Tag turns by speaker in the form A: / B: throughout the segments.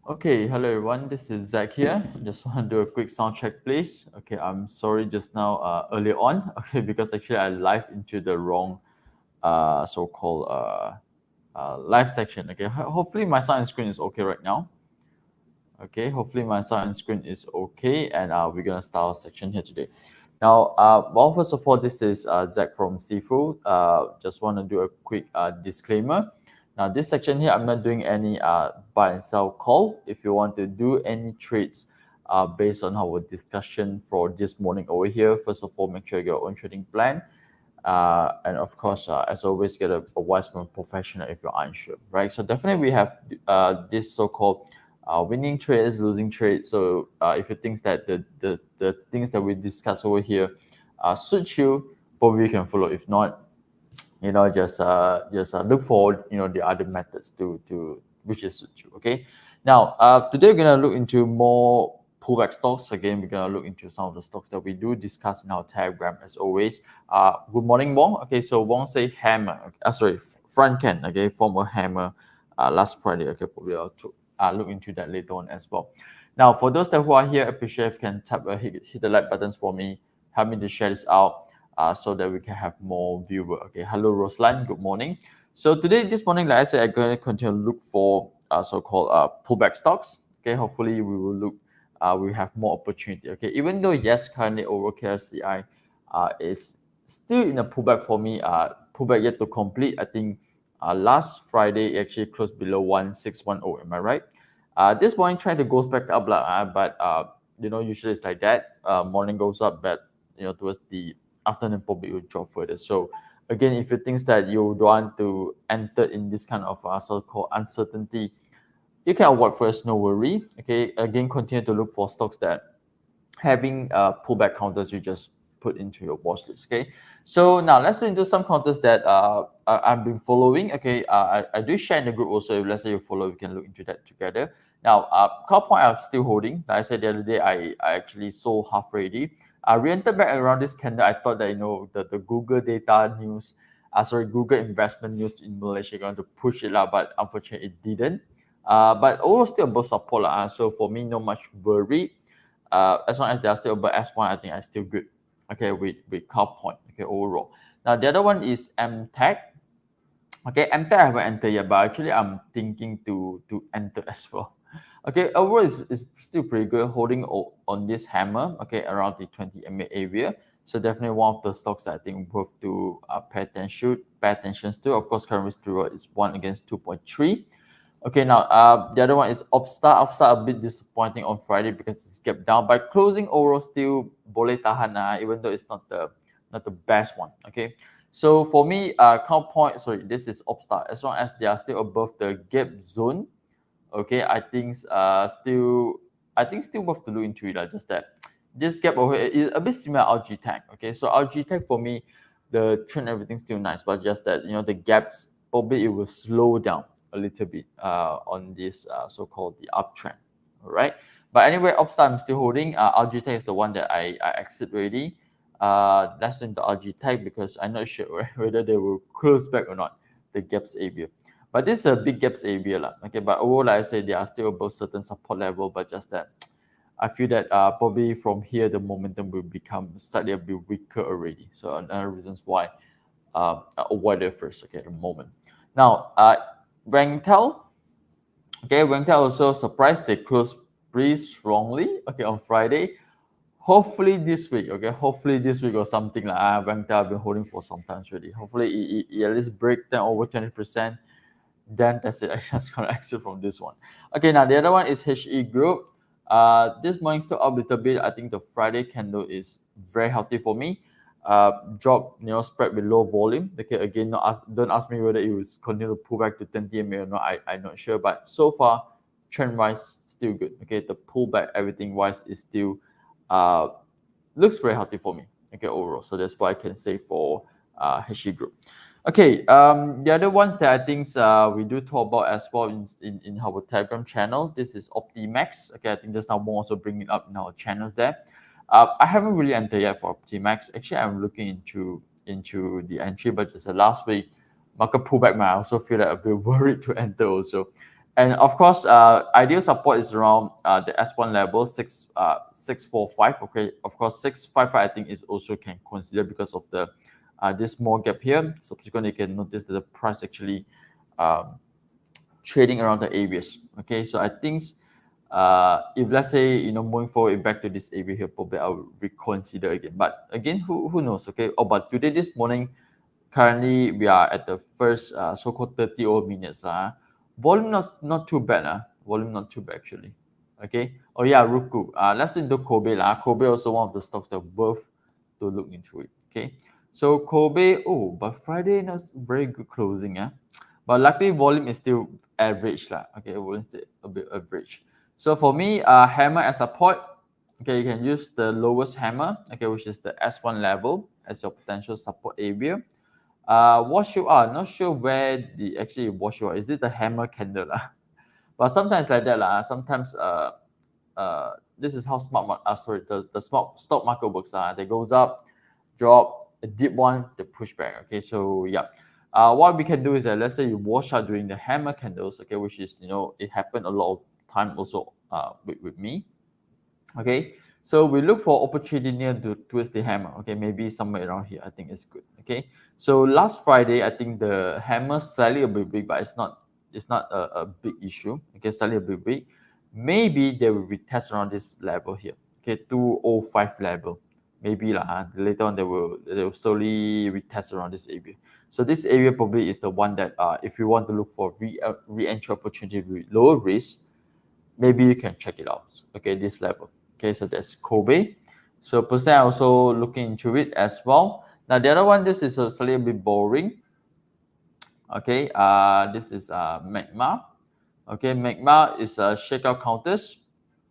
A: Okay, hello everyone. This is Zach here. Just want to do a quick sound check, please. Okay, I'm sorry just now earlier on. Okay, because actually I live into the wrong so-called live section. Okay, hopefully my sound and screen is okay right now. Okay, hopefully my sound and screen is okay, and we're gonna start our section here today. Now, well, first of all, this is Zach from XIFU. Just want to do a quick disclaimer. Now, this section here, I'm not doing any buy and sell call. If you want to do any trades based on our discussion for this morning over here, first of all, make sure you get your own trading plan. And of course, as always, get a advice from a professional if you're unsure, right? So definitely we have this so-called winning trades, losing trades. So if you think that the things that we discuss over here suit you, probably you can follow. If not, just look for the other methods to which is suit you. Okay. Now today we're gonna look into more pullback stocks. Again, we're gonna look into some of the stocks that we do discuss in our Telegram as always. Good morning, Wong. Okay, so Wong say hammer. Okay, sorry, front can. Okay, former hammer. Last Friday. Okay, probably I'll look into that later on as well. Now, for those that who are here, appreciate if you can tap hit the like buttons for me. Help me to share this out so that we can have more viewer. Okay, hello Roslan, good morning. So this morning, like I said, I'm going to continue to look for so-called pullback stocks. Okay, hopefully we will look, we have more opportunity. Okay, even though yes, currently overall KSCI is still in a pullback for me. Pullback yet to complete. I think last Friday it actually closed below 1610. Am I right? This morning trying to goes back up, but usually it's like that. Morning goes up, but towards the afternoon probably will drop further. So again, if you think that you don't want to enter in this kind of so-called uncertainty, you can avoid first, no worry. Okay, again, continue to look for stocks that having pullback counters you just put into your watch list. Okay, so now let's look into some counters that I've been following. Okay, I do share in the group also. If let's say you follow, we can look into that together. Now, call point I'm still holding. Like I said the other day, I actually sold half already. I re-entered back around this candle. I thought that the Google data news, Google investment news in Malaysia going to push it out, but unfortunately it didn't. But overall still above support. So for me, not much worry. As long as they are still above S1, I think I'm still good. Okay, with call point. Okay, overall. Now the other one is MTech. Okay, MTech I haven't entered yet, but actually I'm thinking to enter as well. Okay, overall is still pretty good, holding on this hammer. Okay, around the 20 MA area. So definitely one of the stocks that I think worth to pay attention to. Of course, current risk to reward is 1 against 2.3. Okay, now the other one is Upstart. Upstart a bit disappointing on Friday because it's kept down. By closing overall still boleh tahan, even though it's not the best one. Okay, so for me, count point. Sorry, this is Upstart. As long as they are still above the gap zone, okay, I think still worth to look into it. Just that this gap over here is a bit similar to LG Tech. Okay, so LG Tech for me, the trend everything's still nice, but just that the gaps probably it will slow down a little bit on this so-called the uptrend. All right, but anyway, Upstart I'm still holding. LG Tech is the one that I exit already. That's in the LG Tech because I'm not sure whether they will close back or not the gaps area. But this is a big gaps area. Okay, but overall, like I say, they are still above certain support level, but just that I feel that probably from here, the momentum will become slightly a bit weaker already. So another reasons why I avoid it first, okay, at the moment. Now, Wangtel, okay, Wangtel also surprised. They closed pretty strongly, okay, on Friday. Hopefully this week, okay, hopefully this week or something like Wangtel I've been holding for some time already. Hopefully it at least break down over 20%. Then that's it. I just gonna exit from this one. Okay, now the other one is HE Group. This morning still up a little bit. I think the Friday candle is very healthy for me. Drop, spread with low volume. Okay, again, don't ask me whether it will continue to pull back to 20 MA or not. I'm not sure, but so far, trend wise, still good. Okay, the pullback, everything wise is still looks very healthy for me. Okay, overall. So that's what I can say for HE Group. Okay, the other ones that I think we do talk about as well in our Telegram channel. This is Optimax. Okay, I think just now we'll also bring it up in our channels there. I haven't really entered yet for Optimax. Actually, I'm looking into the entry, but just last week market pullback. I also feel that a bit worried to enter also. And of course, ideal support is around the S1 level 645. Okay, of course 655 I think is also can consider because of the this small gap here. Subsequently, you can notice that the price actually um, trading around the areas. Okay, so I think if let's say moving forward back to this area here, probably I will reconsider again. But again, who knows? Okay. Oh, but today this morning, currently we are at the first so-called 30 odd minutes. Volume not too bad. Volume not too bad actually. Okay. Oh yeah, Ruku. Let's look into Kobe. Kobe also one of the stocks that worth to look into it. Okay. So Kobe, oh, but Friday not very good closing. But luckily volume is still average. Okay, volume is still a bit average. So for me, hammer as support. Okay, you can use the lowest hammer, okay, which is the S1 level as your potential support area. Watch you are not sure where the actually watch you are. Is it the hammer candle? But sometimes like that. Sometimes this is how the smart stock market works. They goes up, drop, a deep one, the pushback. Okay, so yeah. What we can do is that let's say you wash out during the hammer candles, okay, which is it happened a lot of time also with me. Okay, so we look for opportunity near to twist the hammer. Okay, maybe somewhere around here. I think it's good. Okay, so last Friday I think the hammer slightly a bit big, but it's not a big issue. Okay, slightly a bit big. Maybe they will retest around this level here. Okay, 205 level. Maybe later on they will slowly retest around this area. So this area probably is the one that if you want to look for re-entry opportunity with lower risk, maybe you can check it out. Okay, this level. Okay, so that's Kobe. So personally, I also looking into it as well. Now the other one, this is a little bit boring. Okay, this is Magma. Okay, Magma is shakeout counters.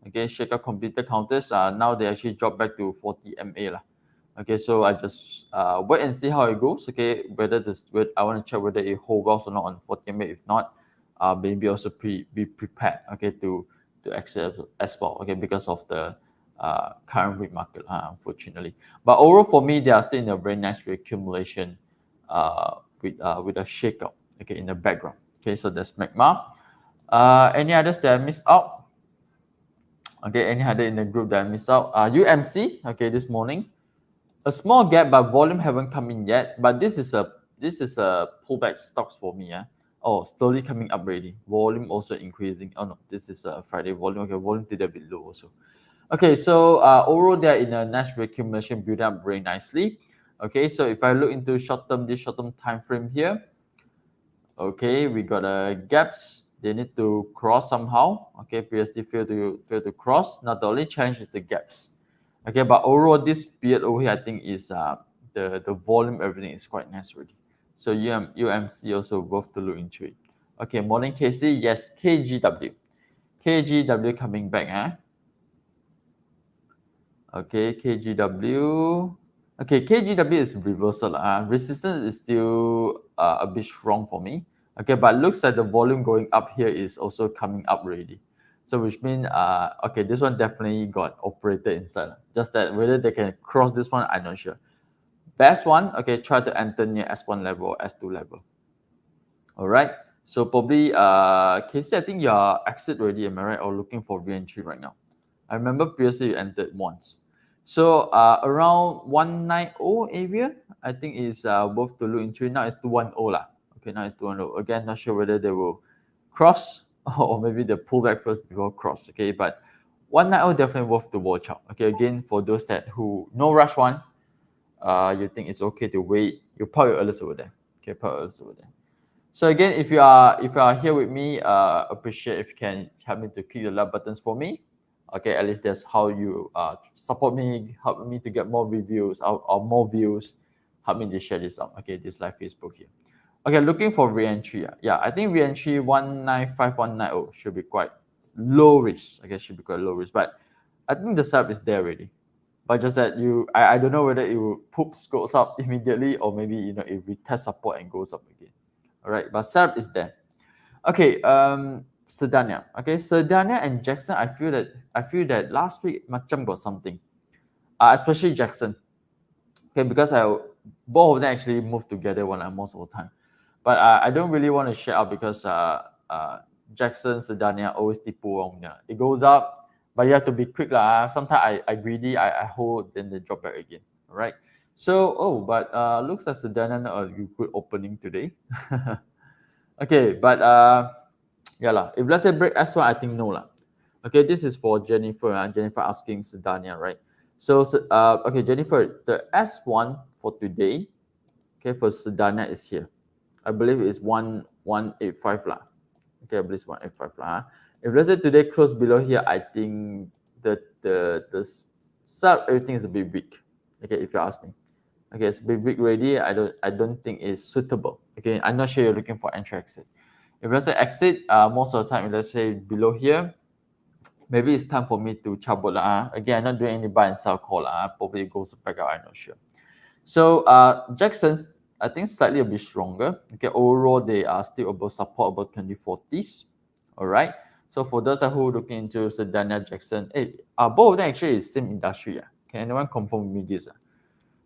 A: Okay, shakeout completed counters. Now they actually drop back to 40 MA lah. Okay, so I just wait and see how it goes. Okay, I want to check whether it holds well or not on 40 MA. If not, maybe also be prepared. Okay, to exit as well. Okay, because of the current weak market, unfortunately. But overall, for me, they are still in a very nice reaccumulation with a shakeout. Okay, in the background. Okay, so that's Magma. Any others that I missed out? Okay, any other in the group that I missed out? UMC. Okay, this morning, a small gap, but volume haven't come in yet. But this is a pullback stocks for me. Oh, slowly coming up already. Volume also increasing. Oh no, this is a Friday volume. Okay, volume did a bit low also. Okay, so overall they're in a nice accumulation build up very nicely. Okay, so if I look into this short term time frame here, okay, we got gaps. They need to cross somehow. Okay, previously failed to cross. Now the only challenge is the gaps. Okay, but overall this period over here I think is the volume, everything is quite nice already. So UMC also worth to look into it. Okay, morning KC, yes, KGW coming back. Okay, KGW. Okay, KGW is reversal. Resistance is still a bit strong for me. Okay, but looks like the volume going up here is also coming up already. So which means, okay, this one definitely got operated inside. Just that whether they can cross this one, I'm not sure. Best one, okay, try to enter near S1 level or S2 level. All right. So probably, Casey, I think you're exit already, am I right? Or looking for re-entry right now? I remember previously you entered once. So around 190 area, I think is worth to look into. Now it's 210 lah. Okay, now it's 210. Again, not sure whether they will cross or maybe they pull back first before cross. Okay, but 190 definitely worth to watch out. Okay, again for those that who no rush one, you think it's okay to wait. You park your alerts over there. Okay, park your alerts over there. So again, if you are here with me, appreciate if you can help me to click the like buttons for me. Okay, at least that's how you support me, help me to get more reviews or more views, help me to share this out. Okay, this live Facebook here. Okay, looking for re-entry. Yeah, I think re-entry 195190 should be quite low risk. Okay, should be quite low risk, but I think the setup is there already. But just that I don't know whether it will goes up immediately or maybe it retest support and goes up again. All right, but setup is there. Okay, Sedania. Okay, Sedania and Jackson. I feel that last week macam got something, especially Jackson. Okay, because both of them actually moved together most of the time, but I don't really want to share out because Jackson, Sedania always tipu wrong. Yeah. It goes up, but you have to be quick lah. Sometimes I greedy, I hold, then they drop back again. All right. So but looks like Sedania a good opening today. Okay, but yeah lah. If let's say break S1, I think no lah. Okay, this is for Jennifer. Jennifer asking Sedania, right? So okay, Jennifer, the S1 for today, okay, for Sedania is here. I believe it's 1185 lah. Okay, I believe it's 185 lah. If let's say today close below here, I think the start everything is a bit weak. Okay, if you ask me. Okay, it's a bit weak already. I don't think it's suitable. Okay, I'm not sure you're looking for entry exit. If let's say exit, most of the time, let's say below here, maybe it's time for me to chabut lah. Again, I'm not doing any buy and sell call lah. Probably goes back out. I'm not sure. So Jackson's, I think slightly a bit stronger. Okay, overall they are still above support, about 2040s. All right. So for those that who are looking into Sedania, Jackson, both of them actually is same industry. Yeah. Can anyone confirm with me this?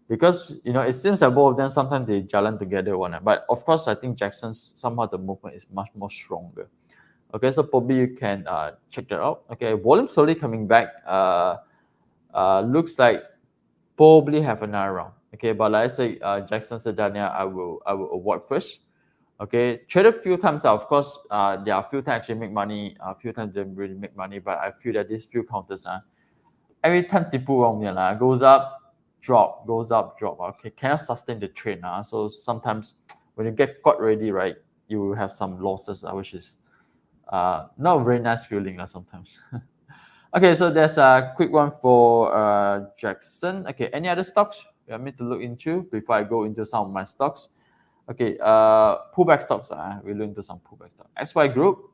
A: Because it seems that both of them sometimes they jalan together one. But of course, I think Jackson's somehow the movement is much more stronger. Okay, so probably you can check that out. Okay, volume slowly coming back. Looks like probably have another round. Okay, but like I say, Jackson Sedania, I will avoid first. Okay, traded few times. Of course, there are a few times actually make money. A few times they really make money. But I feel that these few counters, every time tipu wrong, goes up, drop, goes up, drop. Okay, cannot sustain the trend. So sometimes when you get caught ready, right, you will have some losses, which is not a very nice feeling sometimes. Okay, so there's a quick one for Jackson. Okay, any other stocks you want me to look into before I go into some of my stocks? Okay, pullback stocks. We look into some pullback stocks. XY Group.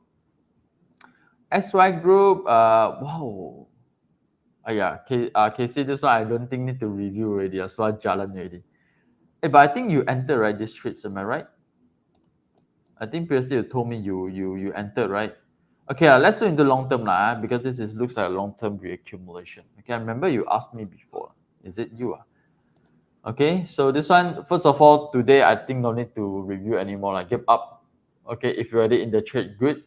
A: XY Group. Wow. Yeah, KC, this one I don't think need to review already. So I jalan already. But I think you entered, right, this trades, am I right? I think previously you told me you entered, right? Okay, let's look into long term because this looks like a long term reaccumulation. Okay, I remember you asked me before. Is it you? Okay, so this one, first of all, today I think no need to review anymore. Give up. Okay, if you're already in the trade, good.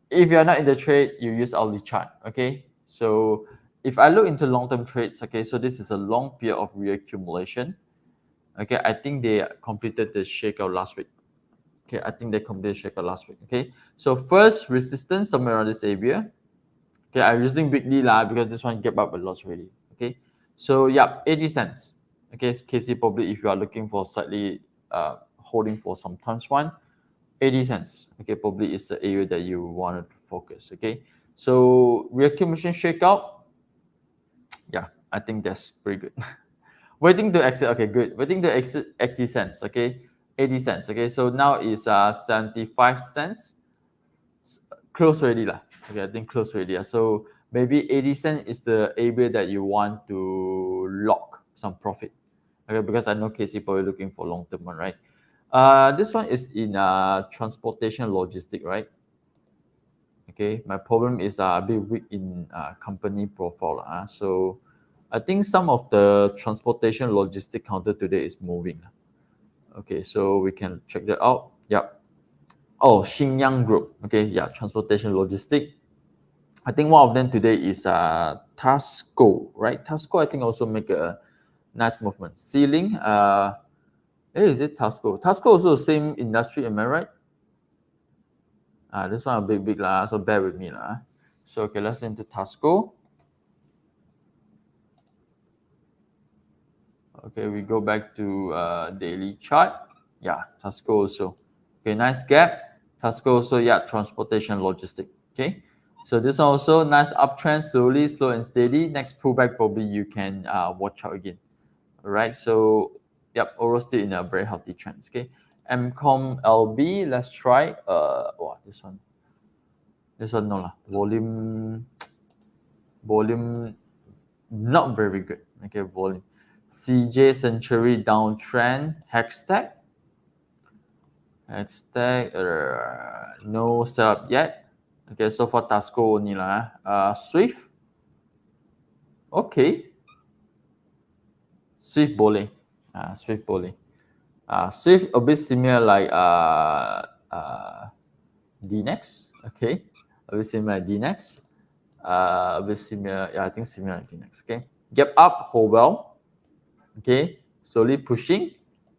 A: If you're not in the trade, you use hourly chart. Okay, so if I look into long term trades, okay, so this is a long period of reaccumulation. Okay, I think they completed the shakeout last week. Okay, I think they completed shakeout last week. Okay, so first resistance somewhere around this area. Okay, I'm using weekly because this one gave up a lot already. Okay, so yeah, 80 cents. Okay, KC probably if you are looking for slightly holding for some times 80 cents. Okay, probably is the area that you wanted to focus. Okay, so reaccumulation shakeout. Yeah, I think that's pretty good. Waiting to exit. Okay, good. Waiting to exit 80 cents. Okay, 80 cents. Okay, so now is 75 cents. Close already lah. Okay, I think close already. So maybe 80 cents is the area that you want to lock some profit. Okay, because I know KC probably looking for long term one, right? This one is in transportation logistic, right? Okay, my problem is a bit weak in company profile. So I think some of the transportation logistic counter today is moving. Okay, so we can check that out. Yep. Oh, Xinyang Group. Okay, yeah, transportation logistic. I think one of them today is Tasco, right? Tasco, I think also make a nice movement. Ceiling, is it Tasco? Tasco also the same industry, am I right? This one a big lah, so bear with me lah. So okay, let's into Tasco. Okay, we go back to daily chart. Yeah, Tasco also. Okay, nice gap. Tasco also, yeah, transportation logistic. Okay, so this also nice uptrend, slowly, slow and steady. Next pullback, probably you can watch out again. All right, so yep, overall still in a very healthy trend. Okay, MCOM LB, let's try. This one no lah. Volume not very good. Okay, volume. CJ Century downtrend. Hextech, no setup yet. Okay, so for Tasco only lah. Swift. Okay. Swift boleh. Swift boleh. Swift a bit similar like DNext. Okay, a bit similar like DNX. A bit similar, yeah, I think similar like DNX. Okay, gap up, hold well. Okay, slowly pushing,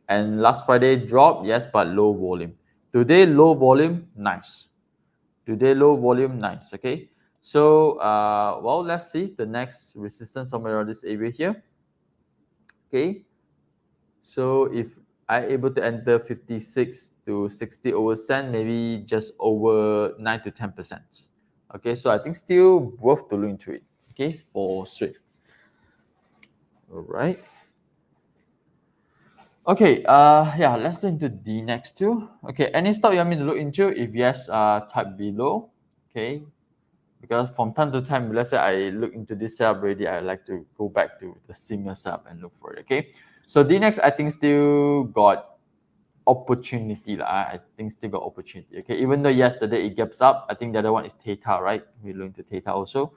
A: and last Friday drop, yes, but low volume. Today low volume, nice. Today low volume, nice. Okay, so well, let's see the next resistance somewhere around this area here. Okay, so if I able to enter 56 to 60 over cent, maybe just over 9 to 10%. Okay, so I think still worth to look into it. Okay, for Swift. All right. Okay, yeah, let's look into the next two. Okay, any stock you want me to look into? If yes, type below. Okay, because from time to time, let's say I look into this setup already, I like to go back to the similar setup and look for it. Okay, so the next I think still got opportunity lah. I think still got opportunity. Okay, even though yesterday it gaps up, I think the other one is Theta, right? We look into Theta also.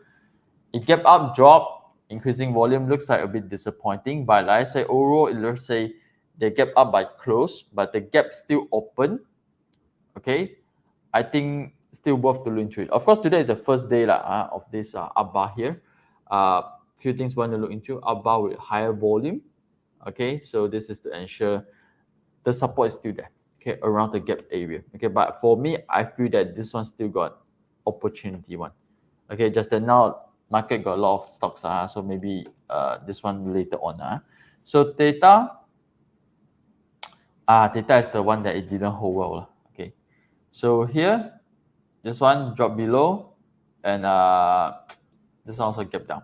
A: It gap up, drop, increasing volume looks like a bit disappointing. But like I say, overall, let's say they gap up by close, but the gap still open. Okay, I think still worth to look into it. Of course, today is the first day of this up bar here. Few things want to look into. Up bar with higher volume. Okay, so this is to ensure the support is still there, okay, around the gap area. Okay, but for me, I feel that this one still got opportunity one. Okay, just that now market got a lot of stocks, so maybe this one later on. So Theta is the one that it didn't hold well. Okay, so here, this one drop below, and this one also gap down.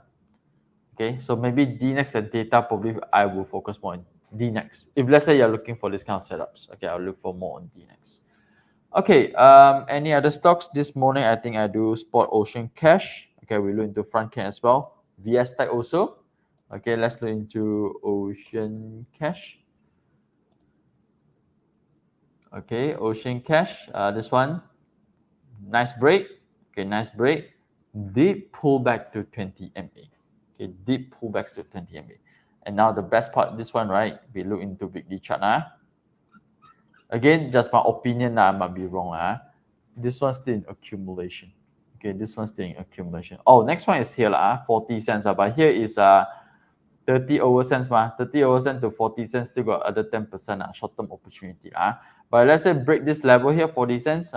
A: Okay, so maybe DNext and Theta probably I will focus more on DNext. If let's say you're looking for this kind of setups, okay, I'll look for more on DNext. Okay, any other stocks this morning? I think I do spot Ocean Cash. Okay, we look into Front Can as well. VS Tech also. Okay, let's look into Ocean Cash. Okay, Ocean Cash. This one, nice break. Okay, nice break. Deep pullback to 20 MA. Okay, deep pullbacks to 20 MA. And now the best part, this one, right? We look into weekly chart. Again, just my opinion, I might be wrong. This one's still in accumulation. Okay, this one's still in accumulation. Oh, next one is here, 40 cents. But here is 30 over cents. 30 over cents to 40 cents, still got other 10% short-term opportunity. But let's say break this level here, 40 cents,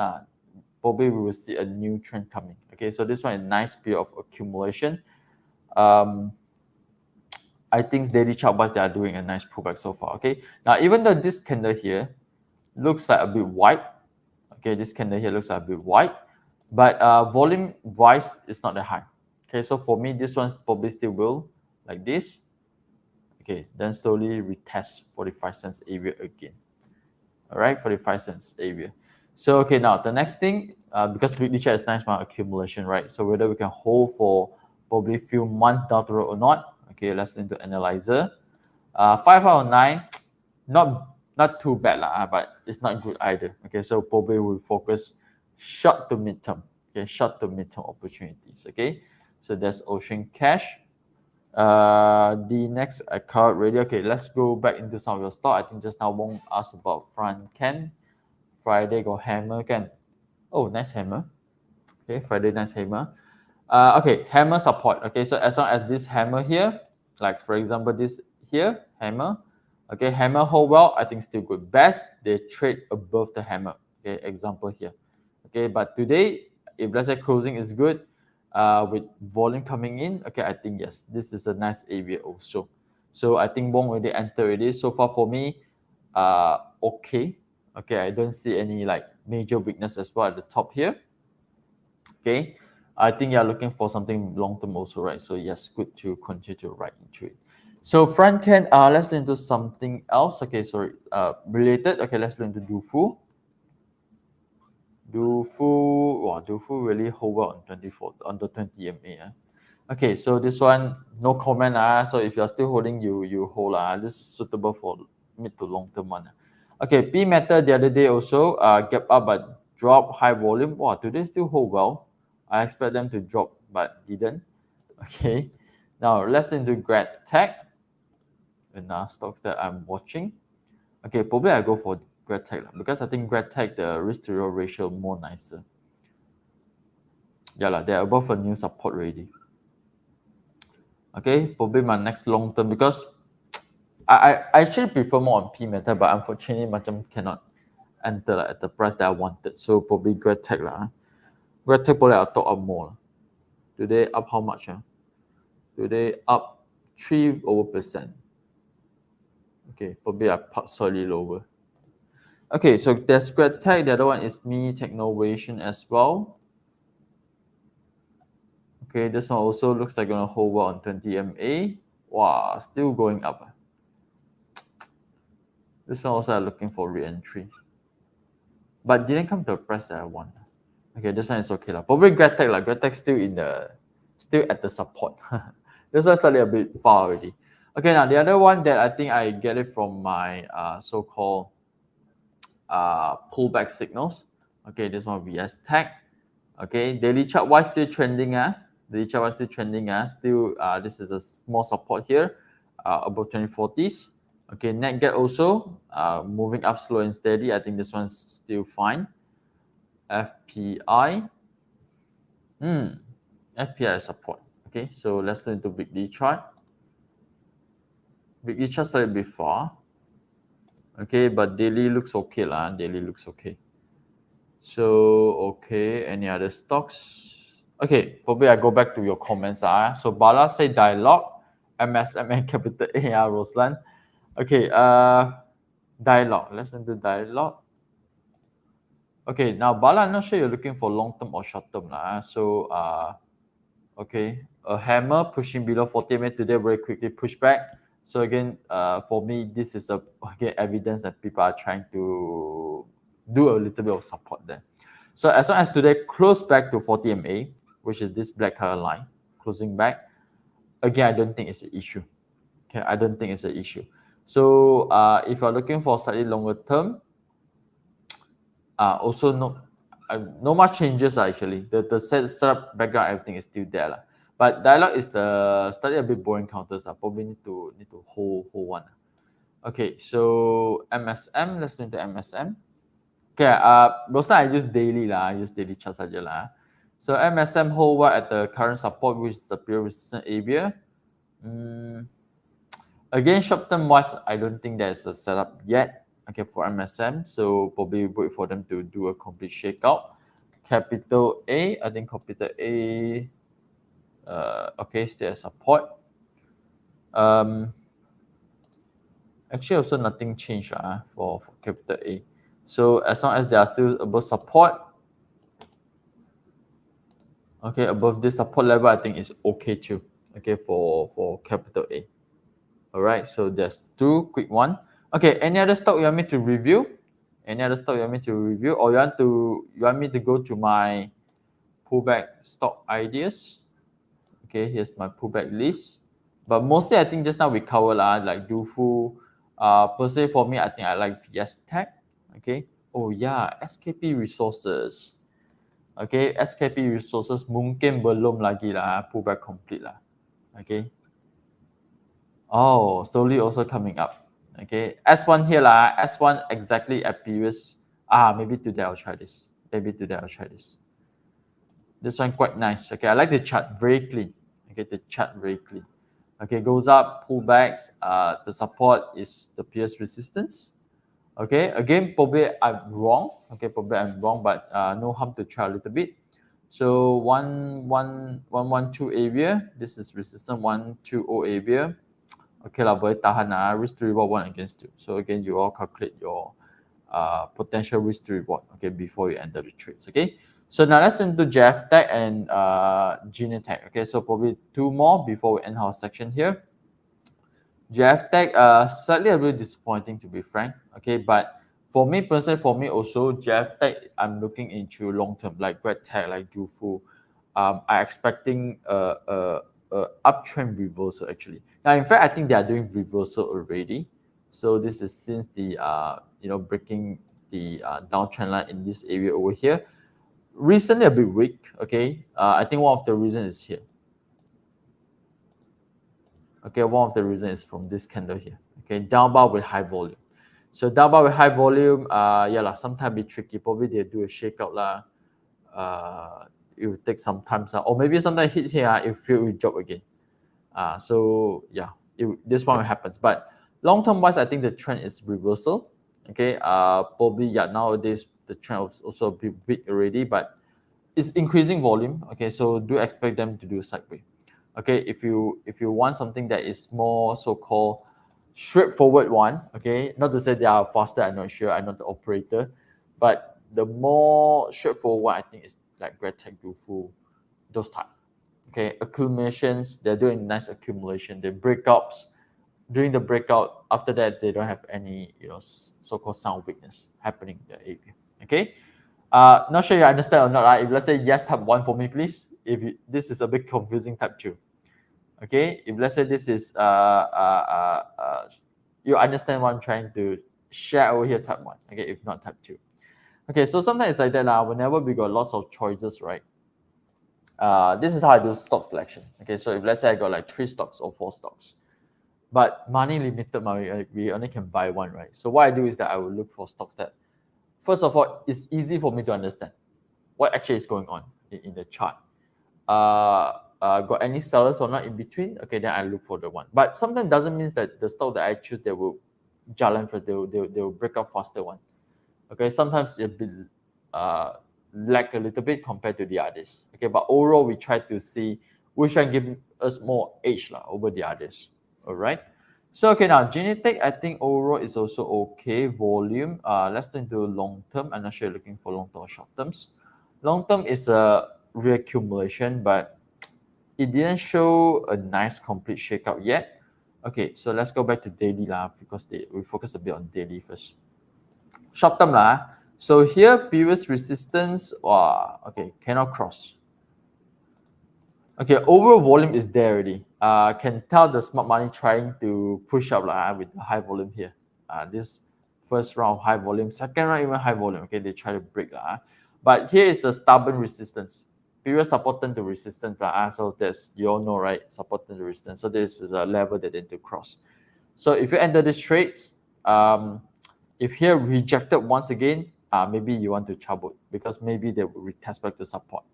A: probably we will see a new trend coming. Okay, so this one is a nice period of accumulation. I think daily chart wise they are doing a nice pullback so far. Okay, now even though this candle here looks like a bit white, okay, this candle here looks like a bit white, but volume wise it's not that high. Okay, so for me this one's probably still will like this. Okay, then slowly retest 45 cents area again. All right, 45 cents area. So okay, now the next thing, because weekly chart is nice amount of accumulation, right? So whether we can hold for probably a few months down the road or not. Okay, let's look into analyzer. 5 out of 9, not too bad but it's not good either. Okay, so probably we'll focus short to midterm. Okay, short to midterm opportunities. Okay, so that's Ocean Cash. The next account ready. Okay, let's go back into some of your stock. I think just now Wong asked about Front Can. Friday got hammer can. Oh, nice hammer. Okay, Friday nice hammer. Okay, hammer support. Okay, so as long as this hammer here, like for example this here, hammer. Okay, hammer hold well, I think still good. Best, they trade above the hammer. Okay, example here. Okay, but today, if let's say closing is good, with volume coming in, okay, I think yes, this is a nice area also. So I think Wong already entered it. So far for me, okay. Okay, I don't see any like major weakness as well at the top here. Okay, I think you're looking for something long term also, right? So yes, good to continue to write into it. So front can, let's look into something else. Okay, sorry, related. Okay, let's look into Dufu. Dufu really hold well on 24 on the 20 MA. Okay, so this one no comment. So if you're still holding, you hold. This is suitable for mid to long term one. Okay, P Metal the other day also gap up but drop high volume. Wow, today still hold well. I expect them to drop but didn't. Okay, now let's into Grad Tech. And stocks that I'm watching. Okay, probably I go for Grad Tech because I think Grad Tech the risk to reward ratio more nicer. Yeah, lah, they're above a new support already. Okay, probably my next long term, because I actually prefer more on P method, but unfortunately macam cannot enter lah, at the price that I wanted. So probably GradTech lah. GradTech probably I'll top up more lah. Today up how much? Today up 3%. Okay, probably I park slightly lower. Okay, so there's GradTech. The other one is Me Technovation as well. Okay, this one also looks like gonna hold well on 20 MA. Wow, still going up. This one also I'm looking for re-entry, but didn't come to a price that I want. Okay, this one is okay lah. Probably GradTech lah. GradTech still at the support. This one's slightly a bit far already. Okay, now the other one that I think I get it from my so-called pullback signals. Okay, this one VS Tech. Okay, daily chart wise still trending. Daily chart wise still trending. Still, this is a small support here, above 2040s. Okay, net gap also moving up slow and steady. I think this one's still fine. FPI. FPI support. Okay, so let's go into weekly chart. Weekly chart started before. Okay, but daily looks okay lah. Daily looks okay. So okay, any other stocks? Okay, probably I go back to your comments. So Bala say Dialog, MSM and Capital A, Roslan. Okay, Dialog. Let's do Dialog. Okay, now Bala, I'm not sure you're looking for long term or short term lah. So okay, a hammer pushing below 40 MA today, very quickly push back. So again, for me, this is evidence that people are trying to do a little bit of support there. So as long as today close back to 40 MA, which is this black color line, closing back, again, I don't think it's an issue. Okay, I don't think it's an issue. So if you're looking for slightly longer term, also no much changes actually. The setup background, everything is still there lah. But Dialog is the slightly a bit boring counters. Probably need to hold one. Okay, so MSM, let's go into MSM. Okay, mostly I use daily lah. I use daily charts saja lah. So MSM hold well at the current support, which is the period resistance area. Again, short term wise, I don't think there's a setup yet. Okay, for MSM, so probably wait for them to do a complete shakeout. Capital A, I think Capital A. Okay, still support. Actually, also nothing changed for Capital A. So as long as they are still above support, okay, above this support level, I think it's okay too. Okay, for Capital A. All right, so there's two quick one. Okay, any other stock you want me to review? Any other stock you want me to review, or you want me to go to my pullback stock ideas? Okay, here's my pullback list. But mostly, I think just now we covered like XIFU. Personally, for me, I think I like VS Tech. Okay. Oh yeah, SKP Resources. Okay, SKP Resources mungkin belum lagi lah pullback complete lah. Okay. Oh, slowly also coming up. Okay, S1 here lah. S1 exactly at previous. Maybe today I'll try this. This one quite nice. Okay, I like the chart, very clean. Okay, the chart very clean. Okay, goes up, pullbacks. The support is the previous resistance. Okay, again, probably I'm wrong. Okay, probably I'm wrong, but no harm to try a little bit. So 112 area. This is resistance 120 area. Okay lah, boleh tahan lah. Risk to reward 1 against 2. So again, you all calculate your potential risk to reward. Okay, before you enter the trades. Okay. So now let's into JFTech and Genetech. Okay, so probably two more before we end our section here. JFTech, slightly a bit disappointing to be frank. Okay, but for me personally, also JFTech, I'm looking into long term, like GradTech, like XIFU. I'm expecting a uptrend reversal actually. Now, in fact, I think they are doing reversal already. So this is since the breaking the downtrend line in this area over here. Recently a bit weak. Okay, I think one of the reasons is here. Okay, one of the reasons is from this candle here. Okay, down bar with high volume. So down bar with high volume, sometimes be tricky. Probably they do a shakeout lah. it will take some time, or maybe sometimes hit here, it will drop again. So yeah, this one happens. But long term wise, I think the trend is reversal. Okay, probably yeah, nowadays the trend is also a bit weak already, but it's increasing volume. Okay, so do expect them to do sideways. Okay, if you want something that is more so-called straightforward one, okay, not to say they are faster, I'm not sure, I'm not the operator, but the more straightforward one, I think is like Red Tech, Dufu, those type. Okay, accumulations, they're doing nice accumulation. The breakouts, during the breakout, after that, they don't have any, so-called sound weakness happening in the area. Okay, not sure you understand or not, right? If let's say yes, type 1 for me, please. If this is a bit confusing, type 2. Okay, if let's say this is you understand what I'm trying to share over here, type 1. Okay, if not, type 2. Okay, so sometimes it's like that now. Whenever we got lots of choices, right? This is how I do stock selection. Okay, so if let's say I got like 3 stocks or 4 stocks, but money limited, we only can buy one, right? So what I do is that I will look for stocks that, first of all, it's easy for me to understand what actually is going on in the chart. Got any sellers or not in between? Okay, then I look for the one. But sometimes doesn't mean that the stock that I choose, they will jalan for they will break up faster one. Okay, sometimes it will lag a little bit compared to the others. Okay, but overall we try to see which one give us more edge over the others. All right. So okay, now Genetech, I think overall is also okay. Volume. Let's turn to long term. I'm not sure you're looking for long term or short terms. Long term is a reaccumulation, but it didn't show a nice complete shakeout yet. Okay, so let's go back to daily because we focus a bit on daily first. Short term so here previous resistance, okay, cannot cross. Okay, overall volume is there already. Can tell the smart money trying to push up with the high volume here. This first round high volume, second round even high volume. Okay, they try to break but here is a stubborn resistance. Period support turn to resistance. So this you all know, right? Support turn to resistance. So this is a level that they need to cross. So if you enter this trades, if here rejected once again, maybe you want to trouble because maybe they will retest back to support.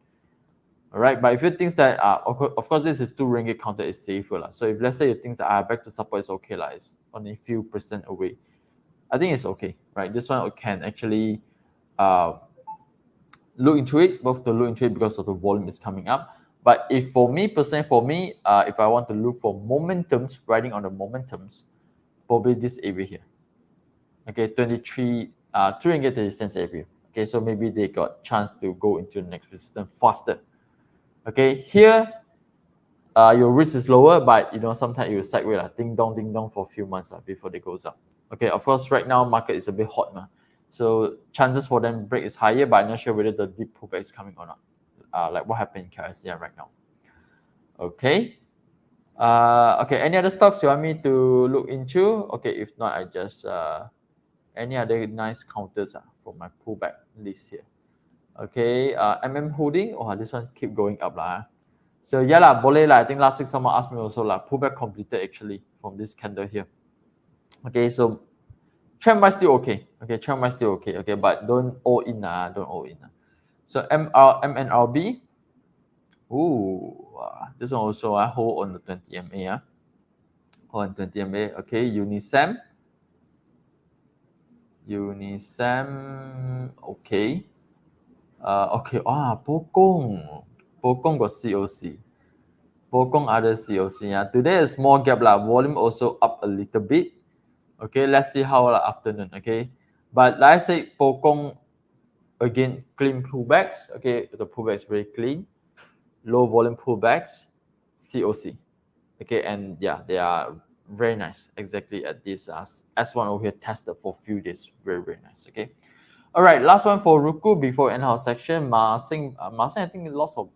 A: All right, but if you think that of course this is 2 ringgit counter is safer so if let's say you think that back to support is okay it's only a few percent away, I think it's okay, right? This one can actually look into it, both to look into it because of the volume is coming up. But if for me personally, if I want to look for momentums, riding on the momentums, probably this area here. Okay, 23 3 ringgit resistance area. Okay, so maybe they got chance to go into the next resistance faster. Okay, here your risk is lower, but sometimes you sideways ding dong for a few months before they goes up. Okay, of course right now market is a bit hot so chances for them break is higher, but I'm not sure whether the deep pullback is coming or not. Like what happened in KSCM right now. Okay. Okay, any other stocks you want me to look into? Okay, if not, I just any other nice counters for my pullback list here. Okay, Holding. This one keep going up So yeah boleh I think last week someone asked me also pullback completed actually from this candle here. Okay, so trend wise still okay. Okay, trend wise still okay. Okay, but don't all in don't all in So MNRB. This one also hold on the 20 MA hold on 20 MA. Okay, Unisem. Okay. Okay, Pokong got COC. Pokong other COC. Today is small gap volume also up a little bit. Okay, let's see how afternoon. Okay, but like I say, Pokong again clean pullbacks. Okay, the pullback is very clean. Low volume pullbacks, COC. Okay, and yeah, they are very nice. Exactly at this S1 over here tested for a few days. Very nice. Okay. All right, last one for Ruku before end our section. Masing, I think lots of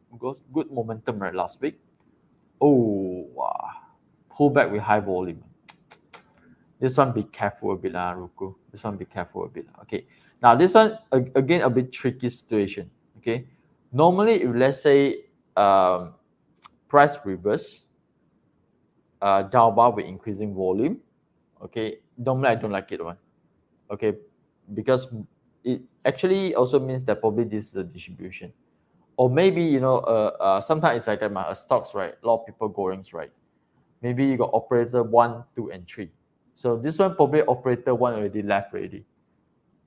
A: good momentum right last week. Pull back with high volume. This one be careful a bit Ruku. This one be careful a bit. Okay. Now this one again a bit tricky situation. Okay. Normally, if let's say price reverse, down bar with increasing volume. Okay. Normally I don't like it one. Okay, because it actually also means that probably this is a distribution. Or maybe, sometimes it's like stocks, right? A lot of people goings, right? Maybe you got operator 1, 2, and 3. So this one probably operator 1 already left already.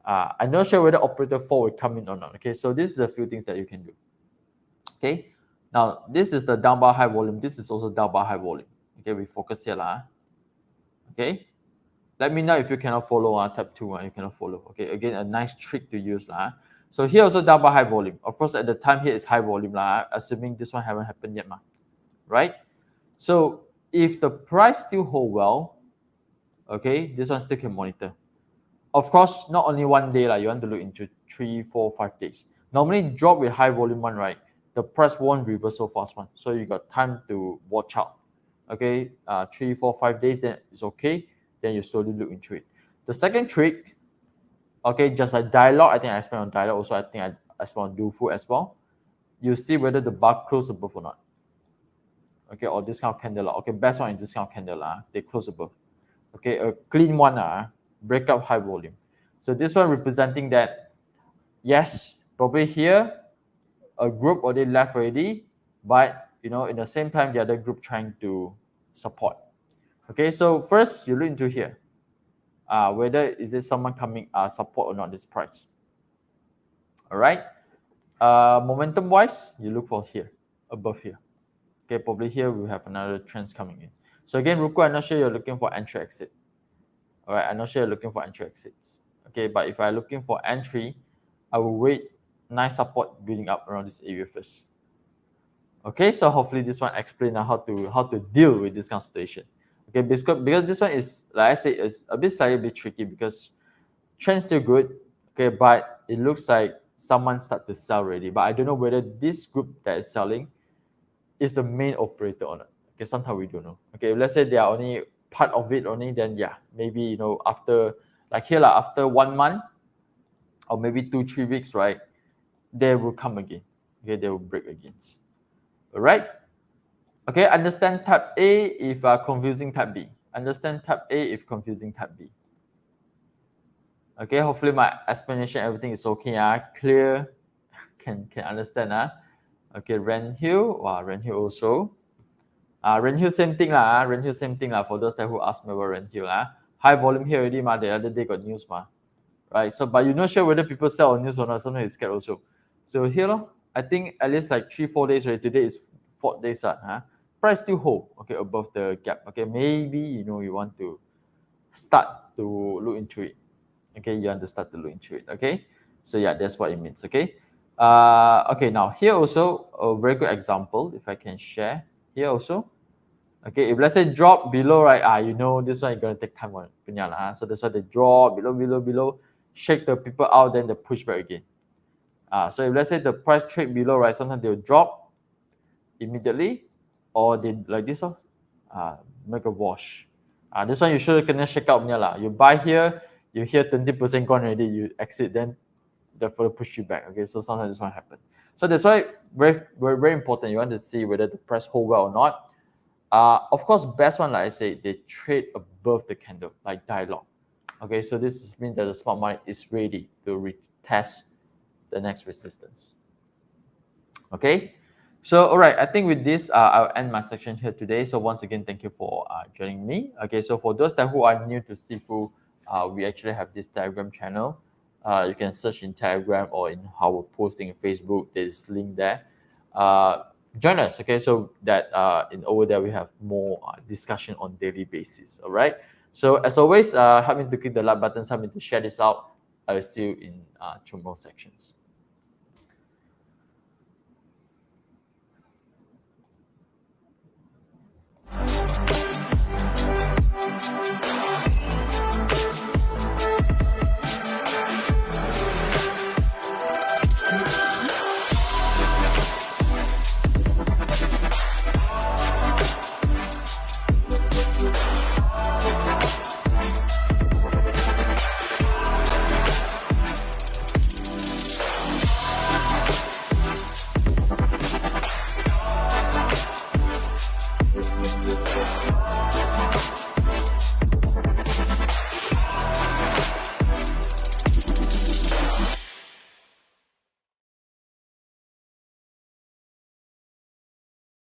A: I'm not sure whether operator 4 will come in or not. Okay, so this is a few things that you can do. Okay, now this is the down bar high volume. This is also down bar high volume. Okay, we focus here lah. Okay, let me know if you cannot follow. Tab 2, you cannot follow. Okay, again, a nice trick to use lah. So here also down bar high volume. Of course, at the time here is high volume lah. Assuming this one haven't happened yet, right? So if the price still hold well, okay, this one still can monitor. Of course, not only one day, you want to look into 3, 4, 5 days. Normally drop with high volume one, right? The price won't reverse so fast one. So you got time to watch out. Okay, 3, 4, 5 days, then it's okay. Then you slowly look into it. The second trick, okay, just like dialogue, I think I explained on dialogue also. I think I explained on DoFu as well. You see whether the bar close above or not. Okay, or this kind of candle. Okay, best one is this kind of candle. They close above. Okay, a clean one, breakout high volume. So this one representing that, yes, probably here, a group already left already, but in the same time, the other group trying to support. Okay, so first you look into here, whether is it someone coming support or not this price. All right, momentum wise, you look for here, above here. Okay, probably here we have another trends coming in. So again, Ruku, I'm not sure you're looking for entry exit. All right, I'm not sure you're looking for entry exits. Okay, but if I'm looking for entry, I will wait nice support building up around this area first. Okay, so hopefully this one explains how to deal with this kind of situation. Okay, because this one is, like I say, is a bit slightly tricky because trend still good. Okay, but it looks like someone start to sell already. But I don't know whether this group that is selling is the main operator or not. Okay, sometimes we don't know. Okay, if let's say they are only part of it only, then yeah, maybe after like here after 1 month or maybe 2, 3 weeks, right, they will come again. Okay, they will break again. All right. Okay, understand tab A if confusing tab B. Understand tab A if confusing tab B. Okay, hopefully my explanation, everything is okay. Clear, can understand. Okay, Ren Hill. Wow, Ren Hill also. Ren Hill same thing lah. Ren Hill same thing lah. For those that who asked me about Ren Hill high volume here already The other day got news right? So but you're not sure whether people sell on news or not. Sometimes it's scared also. So here I think at least like 3, 4 days already. Today is 4th day price still hold above the gap. Okay, maybe you want to start to look into it. Okay, you want to start to look into it. Okay, so yeah, that's what it means. Okay. Okay, now here also a very good example if I can share here also. Okay, if let's say drop below, right, this one is going to take time on so that's why they drop below, shake the people out, then they push back again. So if let's say the price trade below, right, sometimes they'll drop immediately, or they like this make a wash. This one you should can shake out you buy here, you hear 20% gone already, you exit, then therefore push you back. Okay, so sometimes this one happen. So that's why very, very, very important. You want to see whether the price hold well or not. Of course, best one, like I say, they trade above the candle, like dialogue. Okay, so this means that the smart money is ready to retest the next resistance. Okay, so all right, I think with this, I'll end my section here today. So once again, thank you for joining me. Okay, so for those that who are new to XIFU, we actually have this Telegram channel. You can search in Telegram or in our posting in Facebook. There's link there. Join us, okay? So that over there we have more discussion on daily basis. All right. So as always, help me to click the like button, help me to share this out. I will see you in tomorrow sections.